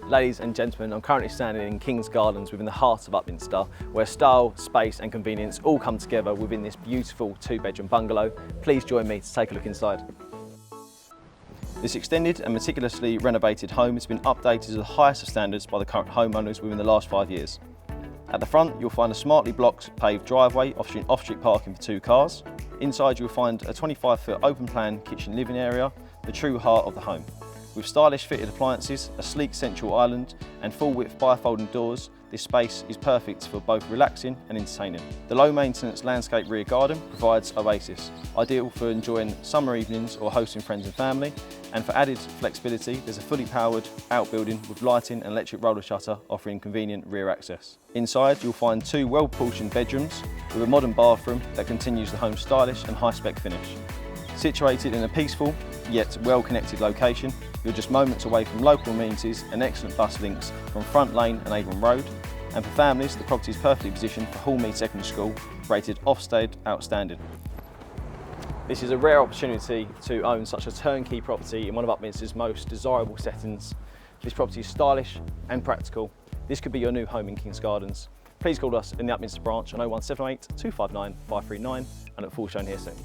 Ladies and gentlemen, I'm currently standing in King's Gardens within the heart of Upminster, where style, space and convenience all come together within this beautiful 2-bedroom bungalow. Please join me to take a look inside. This extended and meticulously renovated home has been updated to the highest of standards by the current homeowners within the last 5 years. At the front, you'll find a smartly blocked paved driveway offering off-street parking for 2 cars. Inside, you'll find a 25-foot open-plan kitchen living area, the true heart of the home. With stylish fitted appliances, a sleek central island and full-width bifolding doors, this space is perfect for both relaxing and entertaining. The low-maintenance landscape rear garden provides oasis, ideal for enjoying summer evenings or hosting friends and family. And for added flexibility, there's a fully powered outbuilding with lighting and electric roller shutter offering convenient rear access. Inside, you'll find 2 well-proportioned bedrooms with a modern bathroom that continues the home's stylish and high-spec finish. Situated in a peaceful yet well-connected location, you're just moments away from local amenities and excellent bus links from Front Lane and Avon Road. And for families, the property is perfectly positioned for Hall Mead Secondary School, rated OFSTEAD Outstanding. This is a rare opportunity to own such a turnkey property in one of Upminster's most desirable settings. This property is stylish and practical. This could be your new home in King's Gardens. Please call us in the Upminster branch on 01708 259 539 and look forward to showing here soon.